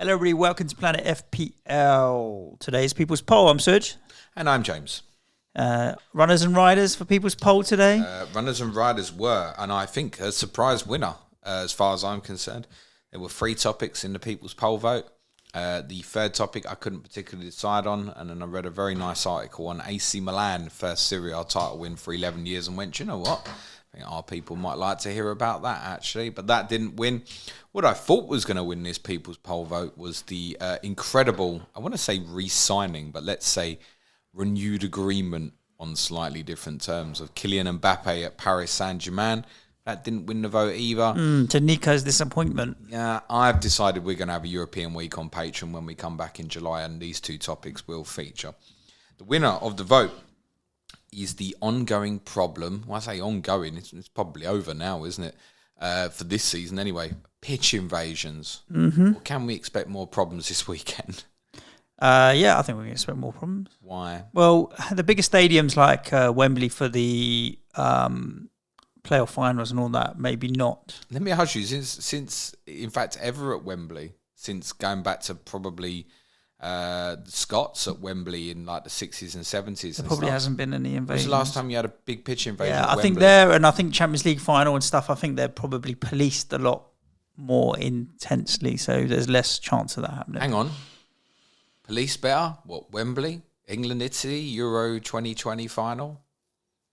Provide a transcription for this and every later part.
Hello everybody, welcome to Planet FPL. Today's People's Poll. I'm Serge. And I'm James. Runners and riders for People's Poll today. Runners and riders were, and I think a surprise winner, as far as I'm concerned. There were 3 topics in the People's Poll vote. The third topic I couldn't particularly decide on, and then I read a very nice article on AC Milan, first Serie A title win for 11 years, and went, you know what? I think our people might like to hear about that, actually. But that didn't win. What I thought was going to win this People's Poll vote was the incredible, I want to say re-signing, but let's say renewed agreement on slightly different terms of Kylian Mbappe at Paris Saint-Germain. That didn't win the vote either. To Nico's disappointment. Yeah, I've decided we're going to have a European week on Patreon when we come back in July, and these 2 topics will feature. The winner of the vote is the ongoing problem. Well, I say ongoing, it's probably over now, isn't it? For this season anyway. Pitch invasions. Or can we expect more problems this weekend? Yeah, I think we can expect more problems. Why? Well, the bigger stadiums like Wembley for the playoff finals and all that, maybe not. Let me ask you, since in fact ever at Wembley, since going back to probably the Scots at Wembley in like the 60s and 70s. There probably hasn't been any invasions. When was the last time you had a big pitch invasion at I Wembley? think there, and I think Champions League final and stuff, I think they're probably policed a lot more intensely, so there's less chance of that happening. Hang on. Police better? What, Wembley? England, Italy, Euro 2020 final?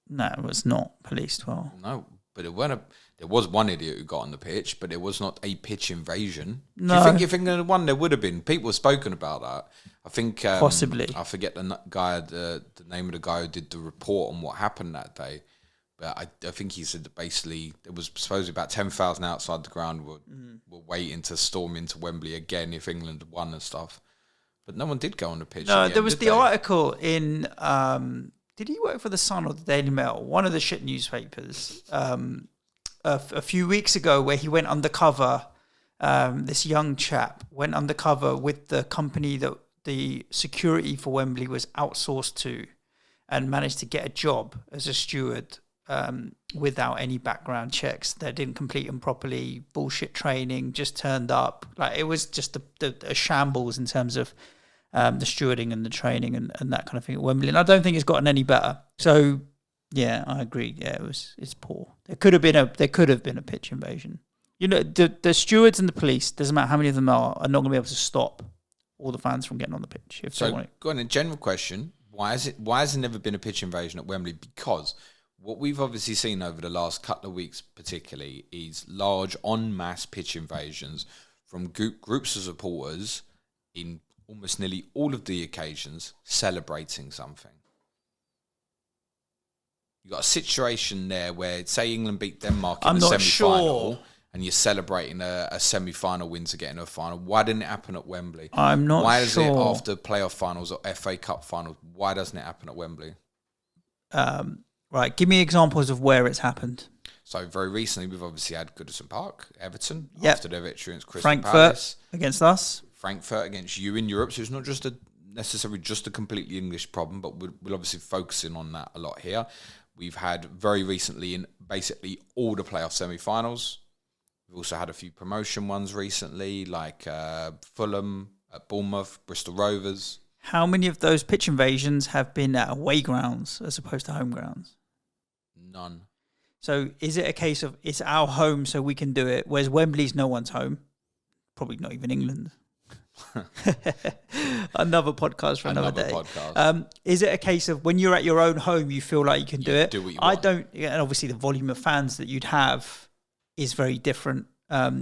No, it was not policed well. No, but there was one idiot who got on the pitch, but it was not a pitch invasion. No. Do you think if England had won, there would have been? People have spoken about that. I think... Possibly. I forget the name of the guy who did the report on what happened that day. But I think he said that basically there was supposedly about 10,000 outside the ground were waiting to storm into Wembley again if England won and stuff. But no one did go on the pitch. No, there was the article in... did he work for The Sun or the Daily Mail? One of the shit newspapers. A few weeks ago where he went undercover. This young chap went undercover with the company that the security for Wembley was outsourced to and managed to get a job as a steward without any background checks. They didn't complete them properly. Bullshit training, just turned up. Like it was just a shambles in terms of the stewarding and the training and that kind of thing at Wembley. And I don't think it's gotten any better. So yeah, I agree. Yeah, it's poor. There could have been a pitch invasion. You know, the stewards and the police, doesn't matter how many of them are not going to be able to stop all the fans from getting on the pitch if they want it. Go on, a general question. Why has there never been a pitch invasion at Wembley? Because what we've obviously seen over the last couple of weeks particularly is large en masse pitch invasions from groups of supporters in almost nearly all of the occasions celebrating something. You got a situation there where, say, England beat Denmark in the semi-final, and you're celebrating a semi-final win to get into a final. Why didn't it happen at Wembley? I'm not sure. Why is it after playoff finals or FA Cup finals? Why doesn't it happen at Wembley? Right, give me examples of where it's happened. So very recently, we've obviously had Goodison Park, Everton, Yep. after their victory against Crystal Frankfurt Palace. against us. Frankfurt against you in Europe. So it's not just necessarily just a completely English problem, but we're obviously focusing on that a lot here. We've had very recently in basically all the playoff semi-finals. We've also had a few promotion ones recently, like Fulham, Bournemouth, Bristol Rovers. How many of those pitch invasions have been at away grounds as opposed to home grounds? None. So is it a case of it's our home so we can do it, whereas Wembley's no one's home? Probably not even England. Another podcast for another day. Podcast. Is it a case of when you're at your own home, you feel like you can do it? Do what you I want. don't, and obviously the volume of fans that you'd have is very different.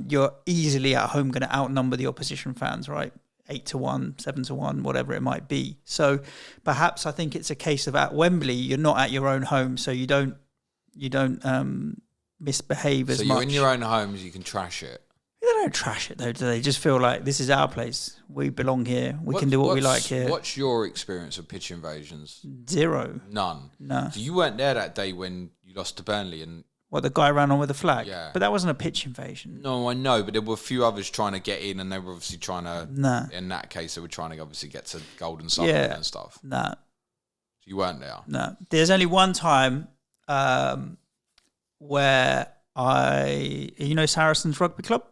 You're easily at home going to outnumber the opposition fans, right? 8-1, 7-1, whatever it might be. So perhaps I think it's a case of at Wembley, you're not at your own home, so you don't misbehave as much. So you're in your own homes, you can trash it. They don't trash it though, do they? Just feel like this is our place. We belong here. We can do what we like here. What's your experience of pitch invasions? Zero. None. No. So you weren't there that day when you lost to Burnley and... What, the guy ran on with the flag? Yeah. But that wasn't a pitch invasion. No, I know, but there were a few others trying to get in and they were obviously trying to... No. In that case, they were trying to obviously get to Golden Sunderland and stuff. No. So you weren't there? No. There's only one time where you know Saracens Rugby Club?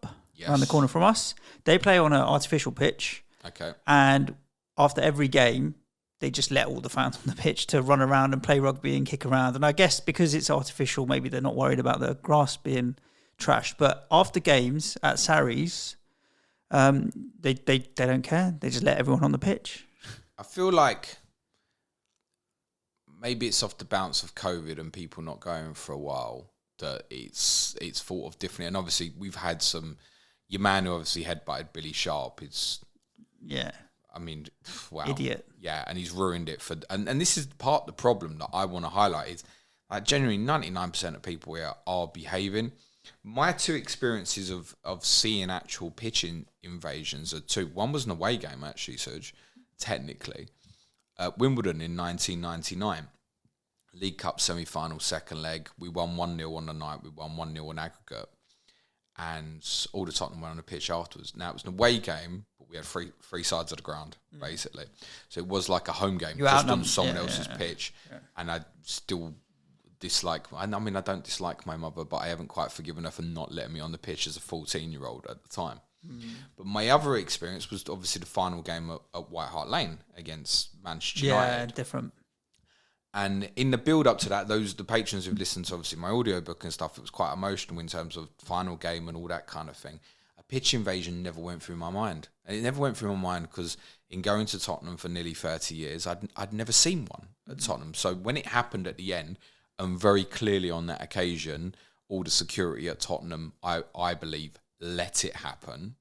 around the corner from us. They play on an artificial pitch. Okay. And after every game, they just let all the fans on the pitch to run around and play rugby and kick around. And I guess because it's artificial, maybe they're not worried about the grass being trashed. But after games at Sarries, they don't care. They just let everyone on the pitch. I feel like maybe it's off the bounce of COVID and people not going for a while that it's thought of differently. And obviously we've had your man who obviously headbutted Billy Sharp. I mean, wow. Idiot. Yeah, and he's ruined it and this is part of the problem that I want to highlight is like generally 99% of people here are behaving. My two experiences of seeing actual pitching invasions are two. One was an away game actually, Serge, technically. Wimbledon in 1999. League Cup semi-final, second leg. We won 1-0 on the night. We won 1-0 on aggregate. And all the Tottenham went on the pitch afterwards. Now, it was an away game, but we had three sides of the ground, basically. So it was like a home game, just on someone else's pitch. Yeah. And I still dislike... I mean, I don't dislike my mother, but I haven't quite forgiven her for not letting me on the pitch as a 14-year-old at the time. But my other experience was obviously the final game at White Hart Lane against Manchester United. Yeah, different. And in the build-up to that, the patrons who've listened to obviously my audiobook and stuff, it was quite emotional in terms of final game and all that kind of thing. A pitch invasion never went through my mind. And it never went through my mind because in going to Tottenham for nearly 30 years, I'd never seen one at Tottenham. So when it happened at the end, and very clearly on that occasion, all the security at Tottenham, I believe, let it happen.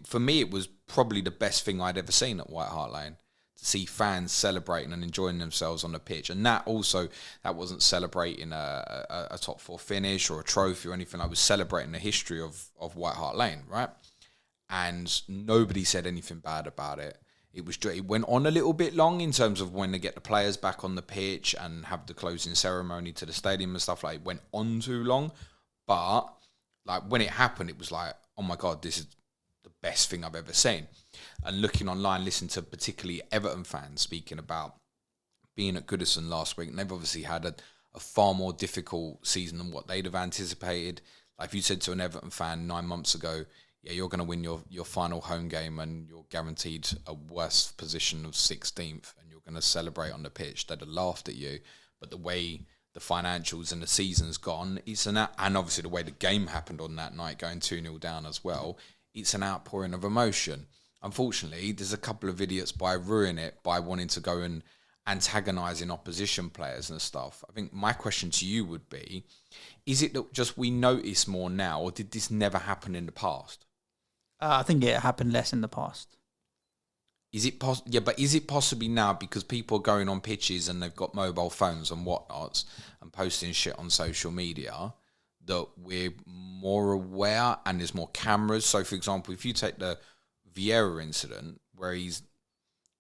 For me, it was probably the best thing I'd ever seen at White Hart Lane. To see fans celebrating and enjoying themselves on the pitch. And that wasn't celebrating a top four finish or a trophy or anything. I was celebrating the history of White Hart Lane, right? And nobody said anything bad about it. It went on a little bit long in terms of when they get the players back on the pitch and have the closing ceremony to the stadium and stuff. Like, it went on too long. But like when it happened, it was like, oh my God, this is the best thing I've ever seen. And looking online, listening to particularly Everton fans speaking about being at Goodison last week, and they've obviously had a far more difficult season than what they'd have anticipated. Like if you said to an Everton fan 9 months ago, yeah, you're going to win your final home game and you're guaranteed a worse position of 16th and you're going to celebrate on the pitch, they'd have laughed at you. But the way the financials and the season's gone, and obviously the way the game happened on that night, going 2-0 down as well, it's an outpouring of emotion. Unfortunately, there's a couple of idiots by ruining it by wanting to go and antagonising opposition players and stuff. I think my question to you would be, is it that just we notice more now, or did this never happen in the past? I think it happened less in the past. Is it but is it possibly now because people are going on pitches and they've got mobile phones and whatnots and posting shit on social media that we're more aware and there's more cameras? So, for example, if you take the Vieira incident where he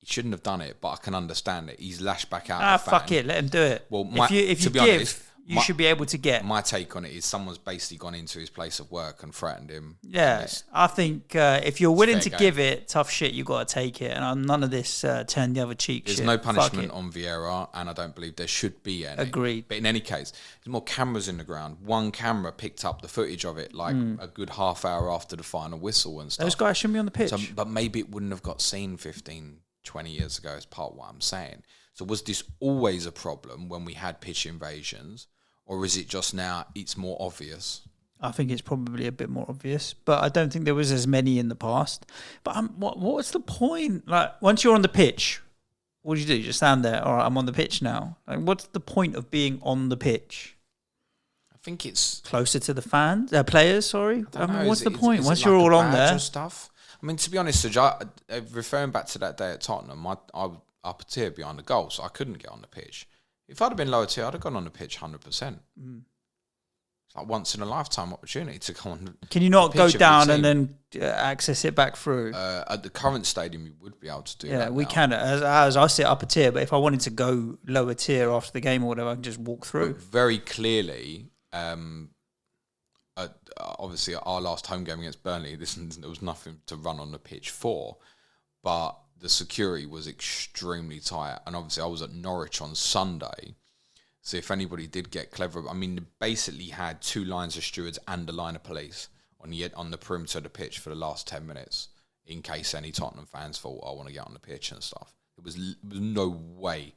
shouldn't have done it, but I can understand it. He's lashed back out. Fuck it, let him do it. Well, if you give, you should be able to get. My take on it is someone's basically gone into his place of work and threatened him. Yeah, I think if you're willing to give it tough shit, you got to take it. And none of this turn the other cheek There's shit. no punishment on Vieira, and I don't believe there should be any. Agreed. But in any case, there's more cameras in the ground. One camera picked up the footage of it like a good half hour after the final whistle and stuff. Those guys shouldn't be on the pitch. But maybe it wouldn't have got seen 15, 20 years ago as part of what I'm saying. So was this always a problem when we had pitch invasions? Or is it just now it's more obvious? I think it's probably a bit more obvious, but I don't think there was as many in the past. But what's the point? Like, once you're on the pitch, what do? You just stand there. All right, I'm on the pitch now. Like, what's the point of being on the pitch? I think it's closer to the fans, players. Sorry, what's the point? Once you're like all on there, stuff. I mean, to be honest, referring back to that day at Tottenham, I was up a tier behind the goal, so I couldn't get on the pitch. If I'd have been lower tier, I'd have gone on the pitch 100%. It's like once in a lifetime opportunity to go on. Can you not go down and then access it back through? At the current stadium, you would be able to do that. Yeah, we can. As I sit up a tier, but if I wanted to go lower tier after the game or whatever, I can just walk through. But very clearly, obviously, at our last home game against Burnley, there was nothing to run on the pitch for, but the security was extremely tight. And obviously I was at Norwich on Sunday. So if anybody did get clever, I mean, they basically had 2 lines of stewards and a line of police on the perimeter of the pitch for the last 10 minutes in case any Tottenham fans thought, I want to get on the pitch and stuff. There was no way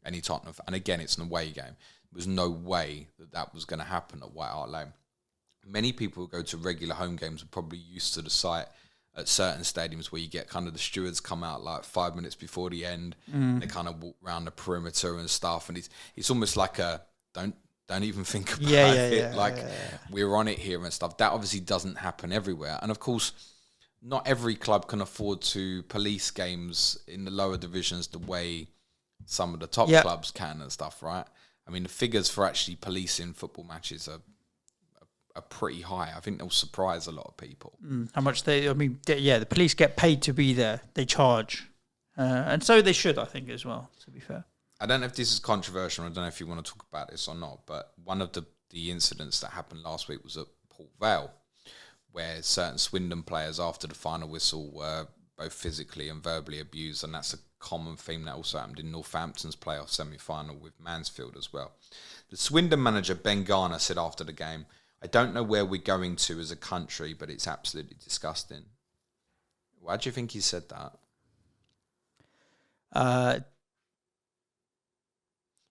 any Tottenham, and again, it's an away game. There was no way that was going to happen at White Hart Lane. Many people who go to regular home games are probably used to the sight at certain stadiums where you get kind of the stewards come out like 5 minutes before the end. They kind of walk around the perimeter and stuff, and it's almost like a don't even think about it. We're on it here and stuff. That obviously doesn't happen everywhere, and of course, not every club can afford to police games in the lower divisions the way some of the top clubs can and stuff, right? I mean, the figures for actually policing football matches are pretty high. I think they'll surprise a lot of people. How much the police get paid to be there. They charge. And so they should, I think, as well, to be fair. I don't know if this is controversial. I don't know if you want to talk about this or not, but one of the incidents that happened last week was at Port Vale, where certain Swindon players, after the final whistle, were both physically and verbally abused, and that's a common theme that also happened in Northampton's playoff semi-final with Mansfield as well. The Swindon manager, Ben Garner, said after the game, I don't know where we're going to as a country, but it's absolutely disgusting. Why do you think he said that?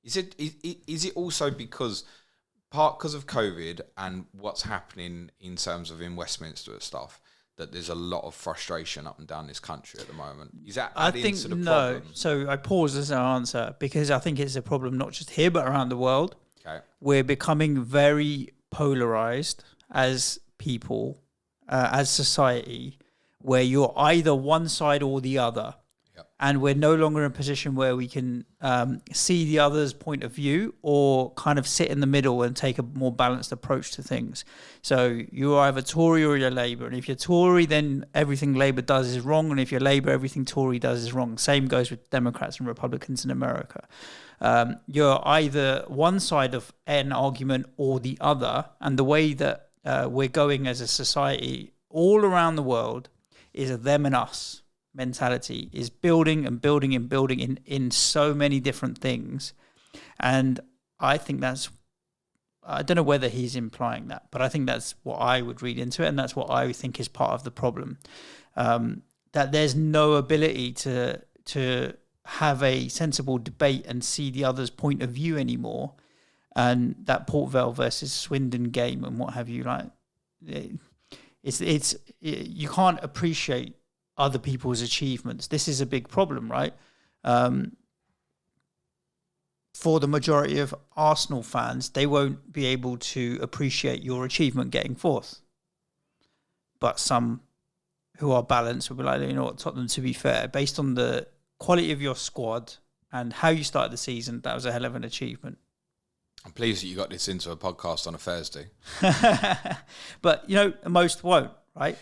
Is it also because of COVID and what's happening in terms of in Westminster and stuff, that there's a lot of frustration up and down this country at the moment? Is that adding to the problem? So I pause as an answer because I think it's a problem not just here but around the world. Okay. We're becoming very polarized as people, as society, where you're either one side or the other. And we're no longer in a position where we can see the other's point of view or kind of sit in the middle and take a more balanced approach to things. So you're either Tory or you're Labour. And if you're Tory, then everything Labour does is wrong. And if you're Labour, everything Tory does is wrong. Same goes with Democrats and Republicans in America. You're either one side of an argument or the other. And the way that we're going as a society all around the world is a them and us mentality, is building and building and building in so many different things. And I think I don't know whether he's implying that, but I think that's what I would read into it, and that's what I think is part of the problem. That there's no ability to have a sensible debate and see the other's point of view anymore. And that Port Vale versus Swindon game and what have you, like, it's you can't appreciate other people's achievements. This is a big problem, right? For the majority of Arsenal fans, they won't be able to appreciate your achievement getting fourth. But some who are balanced will be like, you know what, Tottenham, to be fair, based on the quality of your squad and how you started the season, that was a hell of an achievement. I'm pleased that you got this into a podcast on a Thursday. But, most won't, right?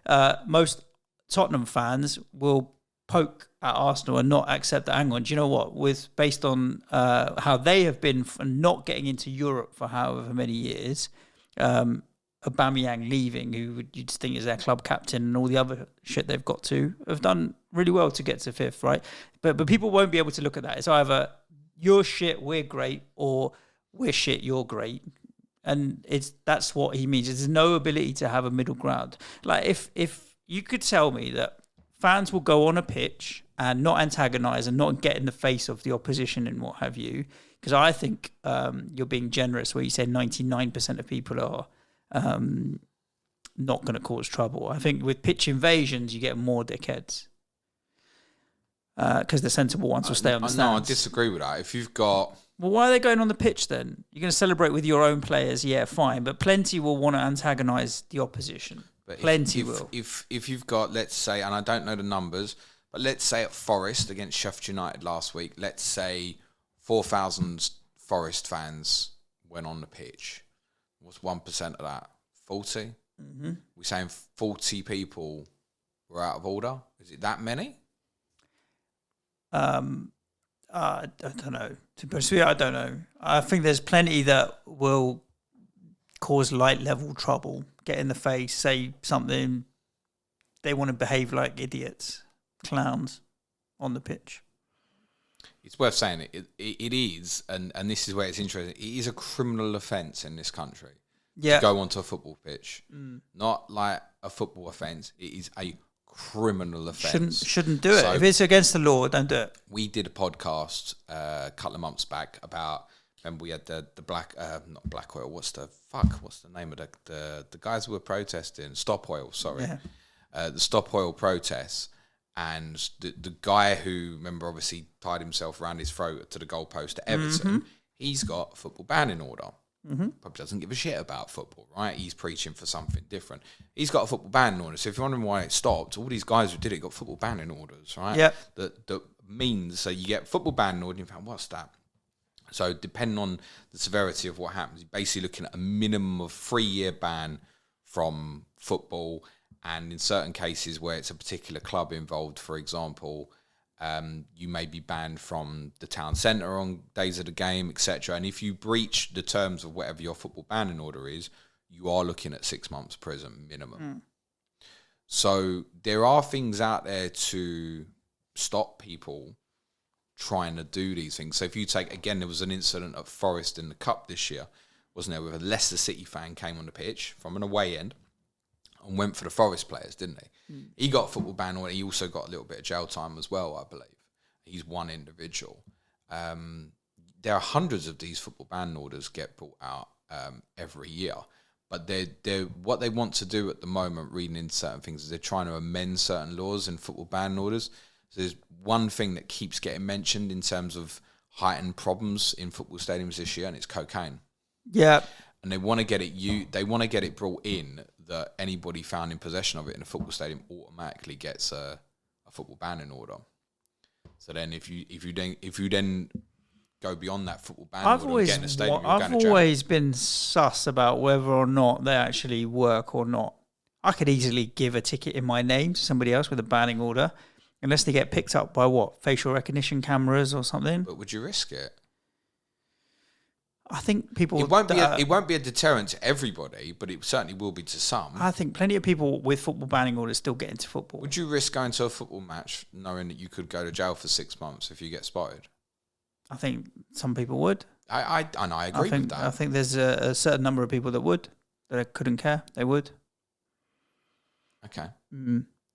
Yeah. Most Tottenham fans will poke at Arsenal and not accept the angle. And do you know what? Based on how they have been for not getting into Europe for however many years, Aubameyang leaving, who you'd think is their club captain, and all the other shit they've got to, have done really well to get to fifth, right? But people won't be able to look at that. It's either you're shit, we're great, or we're shit, you're great. And that's what he means. There's no ability to have a middle ground. Like if you could tell me that fans will go on a pitch and not antagonise and not get in the face of the opposition and what have you, because I think you're being generous where you say 99% of people are not going to cause trouble. I think with pitch invasions, you get more dickheads because the sensible ones will stay on the stands. No, I disagree with that. If you've got... Well, why are they going on the pitch then? You're going to celebrate with your own players, yeah, fine, but plenty will want to antagonise the opposition. But plenty will. If you've got, let's say, and I don't know the numbers, but let's say at Forest against Sheffield United last week, let's say 4,000 Forest fans went on the pitch. What's 1% of that? 40? Mm-hmm. We're saying 40 people were out of order. Is it that many? I don't know. To be honest with you, I don't know. I think there's plenty that will cause light level trouble, get in the face, say something. They want to behave like idiots, clowns on the pitch. It's worth saying it is, and this is where it's interesting. It is a criminal offence in this country to go onto a football pitch. Not like a football offence. It is a criminal offence. Shouldn't do it. So, if it's against the law, don't do it. We did a podcast a couple of months back about, remember we had the black, not black oil, what's the name of the guys who were protesting? Stop Oil, sorry. Yeah. The Stop Oil protests. And the guy who, remember, obviously tied himself around his throat to the goalpost at Everton, he's got a football banning order. Probably doesn't give a shit about football, right? He's preaching for something different. He's got a football banning order. So if you're wondering why it stopped, all these guys who did it got football banning orders, right? Yeah. That means, so you get football banning order and you found, what's that? So depending on the severity of what happens, you're basically looking at a minimum of 3-year ban from football. And in certain cases where it's a particular club involved, for example, you may be banned from the town centre on days of the game, etc. And if you breach the terms of whatever your football banning order is, you are looking at 6 months prison minimum. So there are things out there to stop people trying to do these things. So if you take, again, there was an incident at Forest in the Cup this year, wasn't there, with a Leicester City fan came on the pitch from an away end and went for the Forest players, didn't he? He got a football ban order. He also got a little bit of jail time as well, I believe. He's one individual. There are hundreds of these football ban orders get brought out every year. But they're what they want to do at the moment, reading into certain things, is they're trying to amend certain laws and football ban orders. So there's one thing that keeps getting mentioned in terms of heightened problems in football stadiums this year, and it's cocaine. Yeah. And they want to get it. They want to get it brought in that anybody found in possession of it in a football stadium automatically gets a football banning order. So then, if you then go beyond that football ban order and get in a stadium, I've always been sus about whether or not they actually work or not. I could easily give a ticket in my name to somebody else with a banning order, unless they get picked up by facial recognition cameras or something. But would you risk it? I think people... It won't be a deterrent to everybody, but it certainly will be to some. I think plenty of people with football banning orders still get into football. Would you risk going to a football match knowing that you could go to jail for 6 months if you get spotted? I think some people would. I agree with that. I think there's a certain number of people that would, that couldn't care. They would. Okay.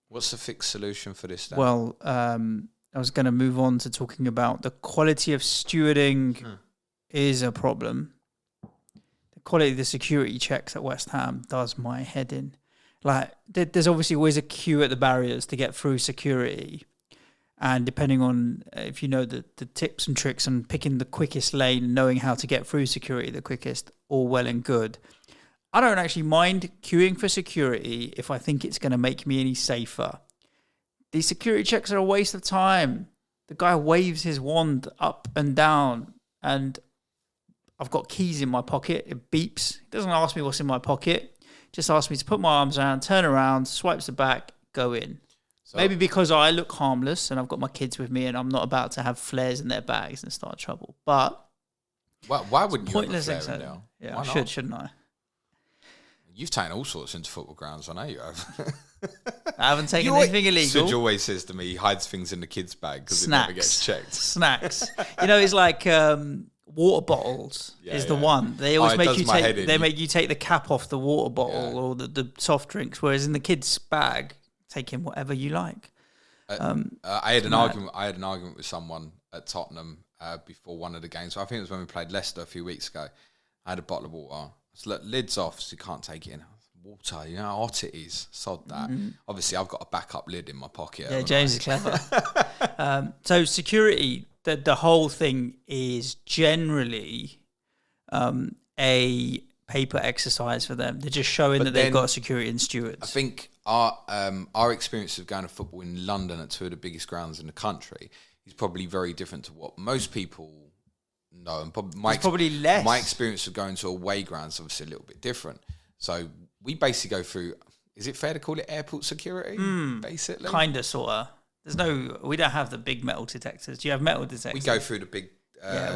What's the fixed solution for this then? Well, I was going to move on to talking about the quality of stewarding is a problem. The quality of the security checks at West Ham does my head in. Like, there's obviously always a queue at the barriers to get through security. And depending on if you know the tips and tricks on picking the quickest lane and knowing how to get through security the quickest, all well and good. I don't actually mind queuing for security if I think it's going to make me any safer. These security checks are a waste of time. The guy waves his wand up and down, and I've got keys in my pocket. It beeps. He doesn't ask me what's in my pocket. Just asks me to put my arms around, turn around, swipes the back, go in. So, maybe because I look harmless and I've got my kids with me and I'm not about to have flares in their bags and start trouble. But why wouldn't you have a flare in there? Yeah, I shouldn't I? You've taken all sorts into football grounds, I know you have. I haven't taken anything illegal. Suj always says to me he hides things in the kids' bag because it never gets checked. Snacks. It's like water bottles is the one. They always make you take the cap off the water bottle or the soft drinks, whereas in the kids' bag, take in whatever you like. I had an argument with someone at Tottenham before one of the games. I think it was when we played Leicester a few weeks ago. I had a bottle of water. So look, lid's off, so you can't take it in. Water, you know how hot it is. Sod that. Obviously, I've got a backup lid in my pocket. Yeah, James is clever. So security, the whole thing is generally a paper exercise for them. They're just showing that they've got security and stewards. I think our experience of going to football in London at two of the biggest grounds in the country is probably very different to what most people know. And probably less. My experience of going to away grounds is obviously a little bit different. So we basically go through, is it fair to call it airport security, basically? Kind of, sort of. We don't have the big metal detectors. Do you have metal detectors? We go through the big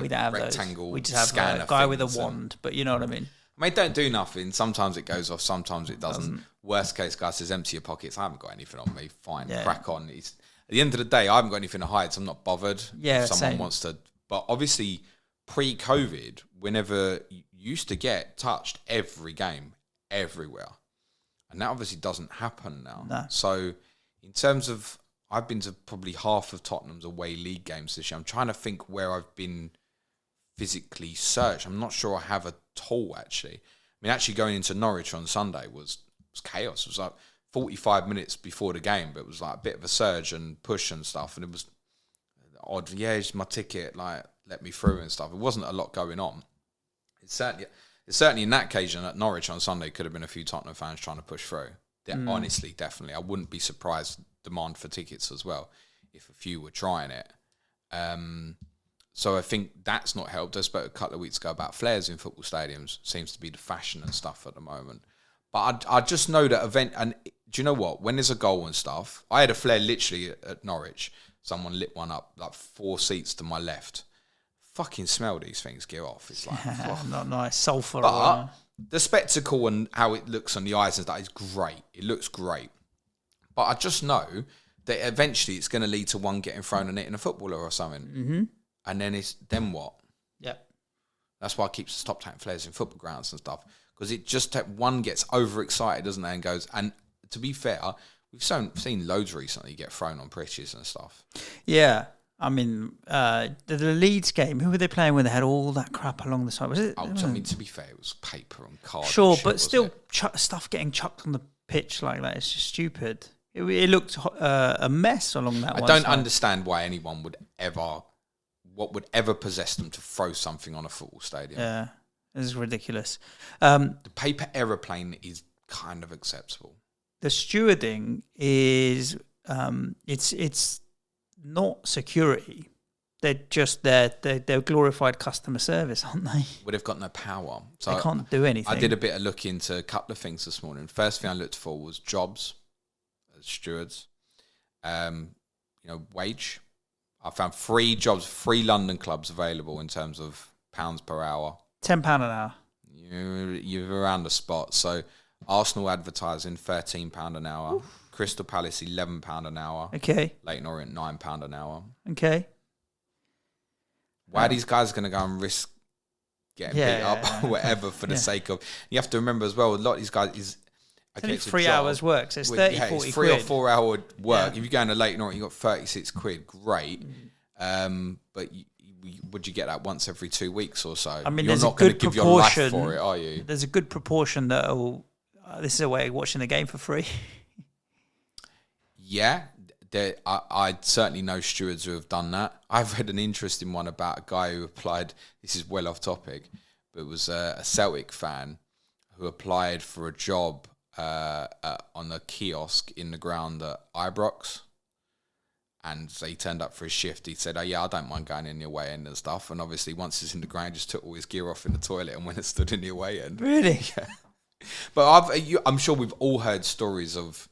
we don't have rectangle those. We just have a guy with a wand, but you know what I mean? I mean, don't do nothing. Sometimes it goes off, sometimes it doesn't. Worst case, guy says, empty your pockets. I haven't got anything on me. Fine, crack on. At the end of the day, I haven't got anything to hide, so I'm not bothered if someone wants to. But obviously, pre-COVID, whenever you used to get touched every game, everywhere. And that obviously doesn't happen now. No. So in terms of, I've been to probably half of Tottenham's away league games this year. I'm trying to think where I've been physically searched. I'm not sure I have at all, actually. I mean, actually going into Norwich on Sunday was chaos. It was like 45 minutes before the game, but it was like a bit of a surge and push and stuff. And it was odd. Yeah, it's my ticket, like, let me through and stuff. It wasn't a lot going on. It's certainly in that occasion at Norwich on Sunday could have been a few Tottenham fans trying to push through. Honestly, definitely. I wouldn't be surprised demand for tickets as well if a few were trying it. So I think that's not helped. I spoke a couple of weeks ago about flares in football stadiums. Seems to be the fashion and stuff at the moment. But I just know that event, and do you know what? When there's a goal and stuff, I had a flare literally at Norwich. Someone lit one up like 4 seats to my left. Fucking smell these things get off. It's like, not nice. Sulphur. But the spectacle and how it looks on the eyes and stuff is great. It looks great. But I just know that eventually it's going to lead to one getting thrown and hitting a footballer or something. Mm-hmm. And then what? Yeah. That's why I keep stop taking flares in football grounds and stuff. Because it just, one gets overexcited, doesn't it? And goes, and to be fair, we've seen loads recently get thrown on pitches and stuff. Yeah. I mean, the Leeds game, who were they playing when they had all that crap along the side? Was it? I mean, to be fair, it was paper and card. Sure, and shit, but still, it? Stuff getting chucked on the pitch like that, it's just stupid. It looked a mess along that I one don't side. understand why anyone would ever possess them to throw something on a football stadium. Yeah, this is ridiculous. The paper aeroplane is kind of acceptable. The stewarding is, it's not security. They're just they're glorified customer service, aren't they? Well, they've got no power. So they can't do anything. I did a bit of look into a couple of things this morning. First thing I looked for was jobs as stewards. Wage. I found 3 jobs, 3 London clubs available in terms of pounds per hour. £10 an hour. You're around the spot. So Arsenal advertising £13 an hour. Oof. Crystal Palace £11 an hour. Okay. Leyton Orient £9 an hour. Okay. Why are these guys going to go and risk getting beat up or whatever for the sake of... You have to remember as well, a lot of these guys is... Okay, it's 3 hours work, so it's 30, 40 it's 3 quid. or 4 hour work. Yeah. If you go into Leyton Orient, you got 36 quid. Great. But would you get that once every 2 weeks or so? I mean, you're there's not a good give proportion your life for it, are you? There's a good proportion that this is a way of watching the game for free. Yeah, I certainly know stewards who have done that. I've read an interesting one about a guy who applied, this is well off topic, but it was a Celtic fan who applied for a job on a kiosk in the ground at Ibrox. And so he turned up for his shift. He said, "Oh yeah, I don't mind going in the away end and stuff." And obviously, once he's in the ground, just took all his gear off in the toilet and went and stood in the away end. Really? Yeah. But I'm sure we've all heard stories of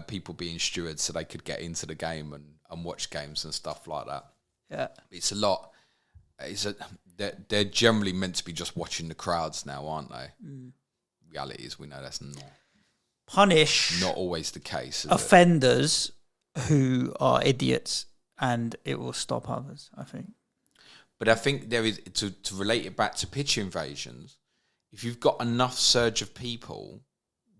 people being stewards so they could get into the game and watch games and stuff like that. Yeah, it's a lot. They're generally meant to be just watching the crowds now, aren't they? Reality is, we know that's not always the case. Offenders who are idiots, and it will stop others, I think. But I think there is, to relate it back to pitch invasions, if you've got enough surge of people,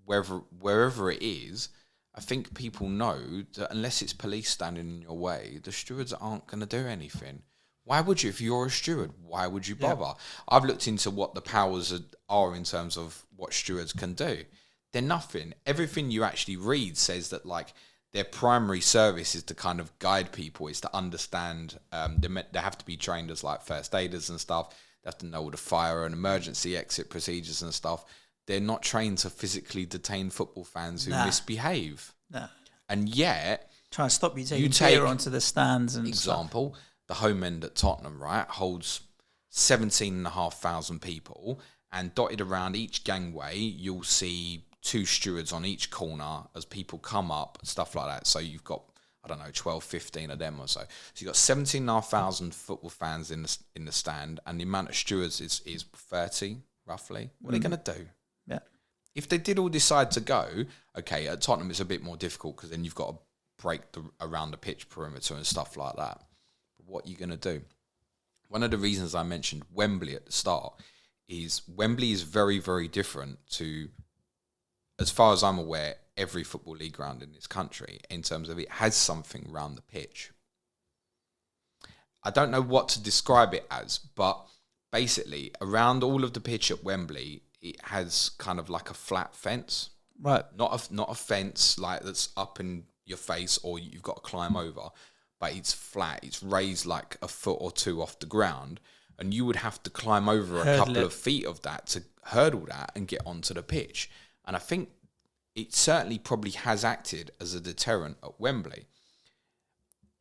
wherever it is, I think people know that unless it's police standing in your way, the stewards aren't going to do anything. Why would you? If you're a steward, why would you bother? Yeah. I've looked into what the powers are in terms of what stewards can do. They're nothing. Everything you actually read says that, like, their primary service is to kind of guide people, is to understand. They have to be trained as like first aiders and stuff. They have to know all the fire and emergency exit procedures and stuff. They're not trained to physically detain football fans who misbehave. No. And yet... Try and stop you taking beer onto the stands and example, stuff. The home end at Tottenham, right, holds 17,500 people, and dotted around each gangway, you'll see 2 stewards on each corner as people come up, stuff like that. So you've got, 12, 15 of them or so. So you've got 17,500 football fans in the stand, and the amount of stewards is 30, roughly. What are they going to do? Yeah. If they did all decide to go, okay, at Tottenham it's a bit more difficult because then you've got to break around the pitch perimeter and stuff like that. But what are you going to do? one of the reasons I mentioned Wembley at the start is Wembley is very, very different to, as far as I'm aware, every football league ground in this country in terms of it has something around the pitch. I don't know what to describe it as, but basically around all of the pitch at Wembley, it has kind of like a flat fence. Right. Not a fence like that's up in your face or you've got to climb over, but it's flat. It's raised like a foot or two off the ground, and you would have to climb over a couple of feet of that to hurdle that and get onto the pitch. And I think it certainly probably has acted as a deterrent at Wembley.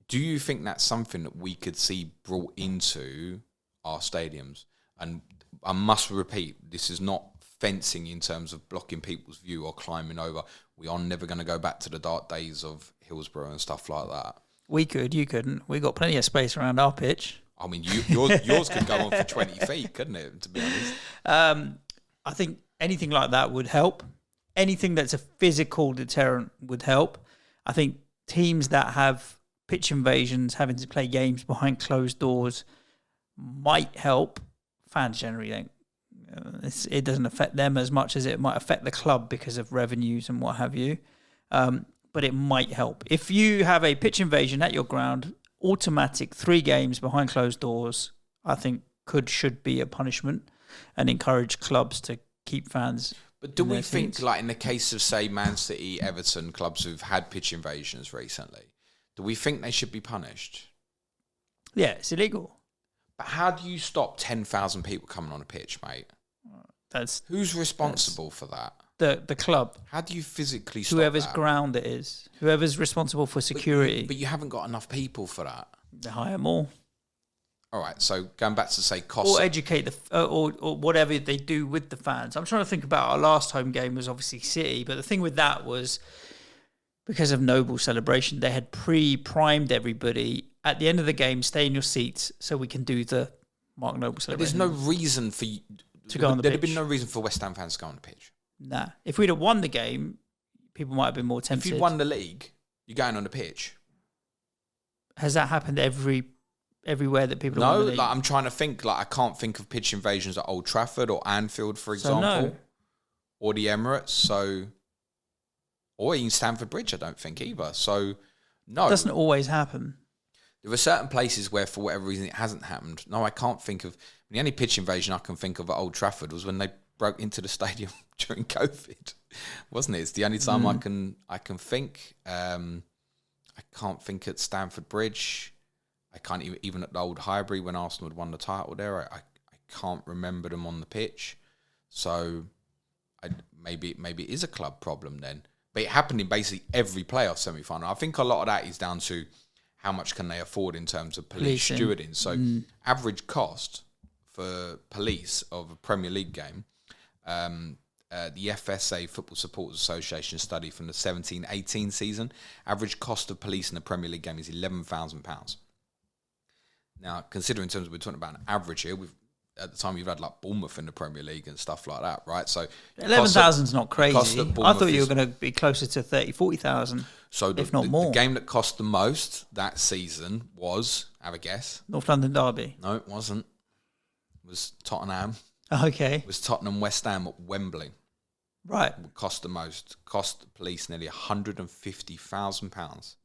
Do you think that's something that we could see brought into our stadiums? And I must repeat, this is not fencing in terms of blocking people's view or climbing over. We are never going to go back to the dark days of Hillsborough and stuff like that. We could, you couldn't. We got plenty of space around our pitch. I mean, yours could go on for 20 feet, couldn't it, to be honest? I think anything like that would help. Anything that's a physical deterrent would help. I think teams that have pitch invasions, having to play games behind closed doors, might help. Fans generally don't. It doesn't affect them as much as it might affect the club because of revenues and what have you. But it might help. If you have a pitch invasion at your ground, automatic 3 games behind closed doors, I think should be a punishment and encourage clubs to keep fans. But do we think, like in the case of, say, Man City, Everton, clubs who've had pitch invasions recently, do we think they should be punished? Yeah, it's illegal. But how do you stop 10,000 people coming on a pitch, mate? Who's responsible for that? The club. How do you physically stop whoever's that? ground it is. Whoever's responsible for security. But you haven't got enough people for that. They hire more. All right, so going back to, say, cost... Or educate, or whatever they do with the fans. I'm trying to think about our last home game was obviously City, but the thing with that was because of Noble celebration, they had pre-primed everybody. At the end of the game, stay in your seats so we can do the Mark Noble celebration. But there's no reason for you to go on the pitch. There'd have been no reason for West Ham fans to go on the pitch. Nah. If we'd have won the game, people might have been more tempted. If you'd won the league, you're going on the pitch. Has that happened everywhere that people have won the league? Like I'm trying to think. Like I can't think of pitch invasions at Old Trafford or Anfield, for example, or the Emirates. Or in Stamford Bridge, I don't think either. So, no. It doesn't always happen. There are certain places where, for whatever reason, it hasn't happened. No, I can't think of... The only pitch invasion I can think of at Old Trafford was when they broke into the stadium during COVID, wasn't it? It's the only time I can think. I can't think at Stamford Bridge. I can't even at the old Highbury when Arsenal had won the title there. I can't remember them on the pitch. So maybe it is a club problem then. But it happened in basically every playoff semi-final. I think a lot of that is down to how much can they afford in terms of police stewarding. So average cost for police of a Premier League game, the FSA, Football Supporters Association study from the 17-18 season, average cost of police in a Premier League game is £11,000. Now, considering in terms of we're talking about an average here, at the time you've had like Bournemouth in the Premier League and stuff like that, right? So 11,000 is not crazy. I thought you were going to be closer to 30, 40,000, if not more. The game that cost the most that season was, have a guess? North London Derby. No, it wasn't. It was Tottenham. Okay. It was Tottenham West Ham at Wembley. Right. It cost the most. Cost the police nearly £150,000.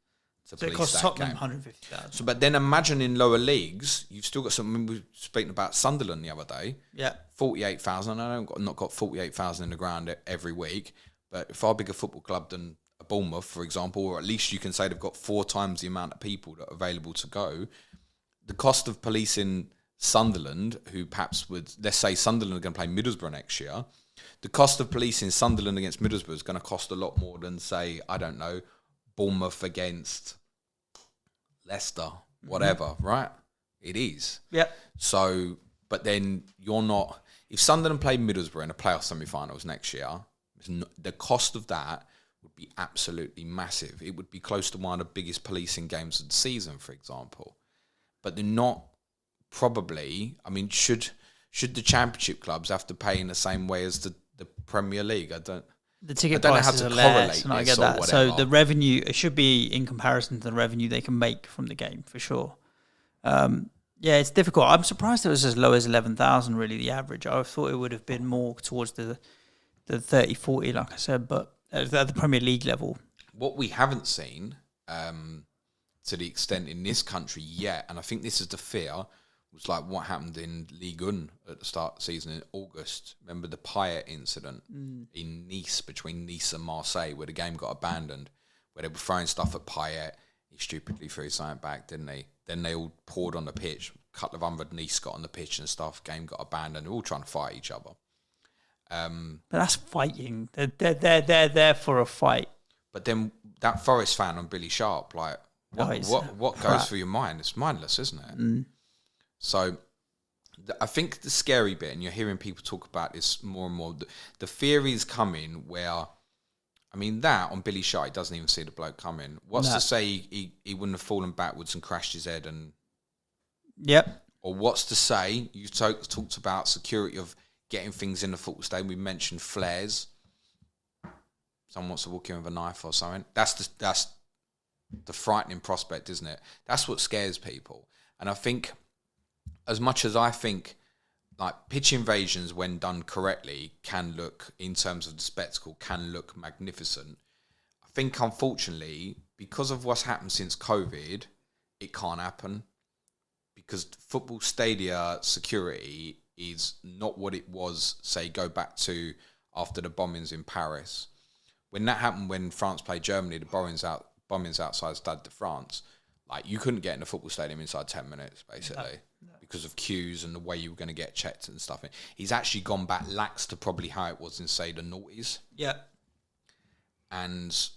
So it cost Tottenham 150,000. So, but then imagine in lower leagues, you've still got something. We were speaking about Sunderland the other day. Yeah, 48,000. I don't not got 48,000 in the ground every week, but far bigger football club than a Bournemouth, for example, or at least you can say they've got 4 times the amount of people that are available to go. The cost of policing Sunderland, who perhaps would, let's say Sunderland are going to play Middlesbrough next year, the cost of policing Sunderland against Middlesbrough is going to cost a lot more than, say, I don't know, Bournemouth against Leicester, whatever, right? It is. Yep. So, but then you're not... If Sunderland played Middlesbrough in the playoff semi-finals next year, the cost of that would be absolutely massive. It would be close to one of the biggest policing games of the season, for example. But they're not probably... I mean, should the championship clubs have to pay in the same way as the Premier League? The ticket prices are less, and I get that. So the revenue, it should be in comparison to the revenue they can make from the game, for sure. Yeah, it's difficult. I'm surprised it was as low as 11,000, really, the average. I thought it would have been more towards the 30, 40, like I said, but at the Premier League level. What we haven't seen, to the extent in this country yet, and I think this is the fear, was like what happened in Ligue 1 at the start of the season in August. Remember the Payet incident in Nice, between Nice and Marseille, where the game got abandoned, where they were throwing stuff at Payet. He stupidly threw something back, didn't he? Then they all poured on the pitch. A couple of hundred Nice got on the pitch and stuff. Game got abandoned. They're all trying to fight each other. But that's fighting. They're there for a fight. But then that Forest fan on Billy Sharp, like, what goes through your mind? It's mindless, isn't it? So I think the scary bit, and you're hearing people talk about this more and more, the theory is coming where, I mean, that on Billy Sharp, he doesn't even see the bloke coming. What's to say he wouldn't have fallen backwards and crashed his head? And Yep. Or what's to say, you talked about security of getting things in the football stadium. We mentioned flares. Someone wants to walk in with a knife or something. That's the frightening prospect, isn't it? That's what scares people. And I think, as much as I think, like, pitch invasions, when done correctly, can look, in terms of the spectacle, can look magnificent. I think, unfortunately, because of what's happened since COVID, it can't happen. Because football stadia security is not what it was, say, go back to after the bombings in Paris. When that happened, when France played Germany, the bombings outside Stade de France, like, you couldn't get in the football stadium inside 10 minutes, basically, because of queues and the way you were going to get checked and stuff. He's actually gone back lax to probably how it was in, say, the noughties. Yeah. And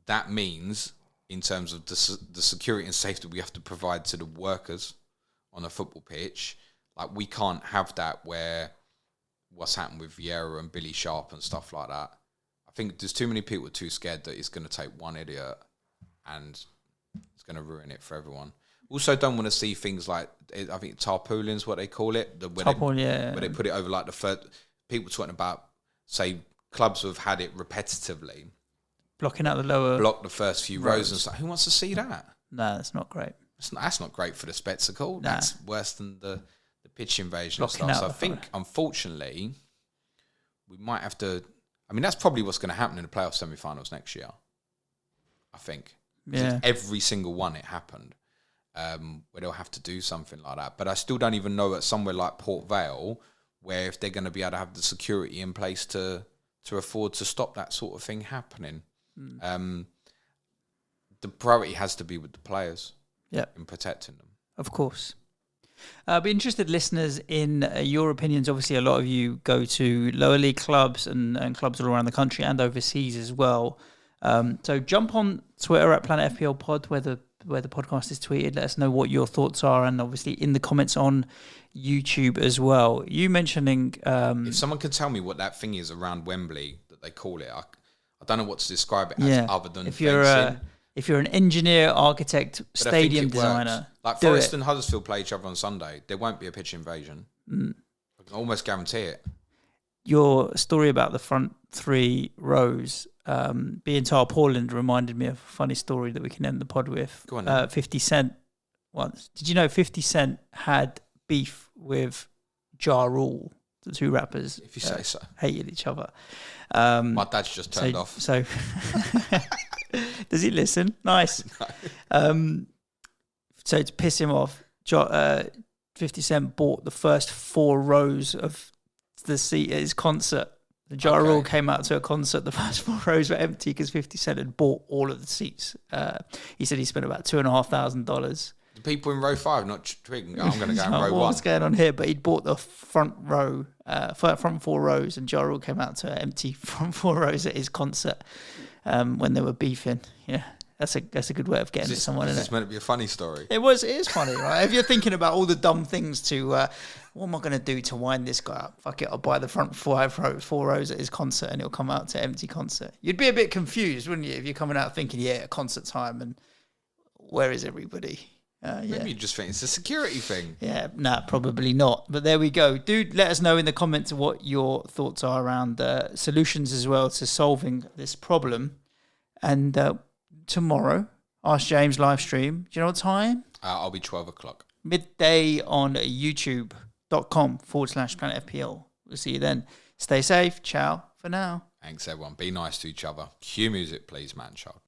that means, in terms of the security and safety we have to provide to the workers on a football pitch, like, we can't have that where what's happened with Vieira and Billy Sharp and stuff like that. I think there's too many people too scared that it's going to take one idiot and it's going to ruin it for everyone. Also, don't want to see things like, I think tarpaulin's what they call it. Where they put it over, like, the third. People talking about, say, clubs who have had it repetitively. Blocking out the lower. Block the first few rows and stuff. Who wants to see that? No, that's not great. That's not great for the spectacle. Nah. That's worse than the pitch invasion Blocking and stuff. So I think, fire. unfortunately, we might have to. I mean, that's probably what's going to happen in the playoff semi-finals next year. I think. Yeah. Every single one it happened, where they'll have to do something like that. But I still don't even know at somewhere like Port Vale, where if they're going to be able to have the security in place to afford to stop that sort of thing happening. The priority has to be with the players. Yeah. In protecting them. Of course. I'd be interested, listeners, in your opinions. Obviously, a lot of you go to lower league clubs and clubs all around the country and overseas as well. So jump on Twitter at Planet FPL Pod, where the podcast is tweeted. Let us know what your thoughts are, and obviously in the comments on YouTube as well. You mentioning... if someone can tell me what that thing is around Wembley that they call it, I don't know what to describe it as other than fencing. If you're an engineer, architect, stadium designer, like Forest and Huddersfield play each other on Sunday, there won't be a pitch invasion. I can almost guarantee it. Your story about the front three rows being tarpaulin reminded me of a funny story that we can end the pod with. Go on. 50 Cent once. Did you know 50 Cent had beef with Ja Rule? The two rappers, if you say so, hated each other. My dad's just turned off. So, does he listen? Nice. No. So to piss him off, 50 Cent bought the first 4 rows of the seat at his concert. The Ja Rule came out to a concert. The first 4 rows were empty because 50 Cent had bought all of the seats. He said he spent about $2,500. The people in row 5 not thinking, I'm going to go in row 1. What's going on here? But he'd bought the front row, front 4 rows, and Ja Rule came out to empty front 4 rows at his concert when they were beefing. Yeah, that's a good way of getting to someone. Is this meant to be a funny story? It is funny, right? If you're thinking about all the dumb things to, what am I going to do to wind this guy up? Fuck it, I'll buy the front 4 rows at his concert, and he'll come out to empty concert. You'd be a bit confused, wouldn't you, if you're coming out thinking, yeah, concert time, and where is everybody? Maybe you just think it's a security thing. Yeah, probably not. But there we go. Do let us know in the comments what your thoughts are around solutions as well to solving this problem. And tomorrow, Ask James live stream. Do you know what time? I'll be 12 o'clock. midday on youtube.com/Planet FPL. We'll see you then. Stay safe. Ciao for now. Thanks, everyone. Be nice to each other. Cue music, please, man child.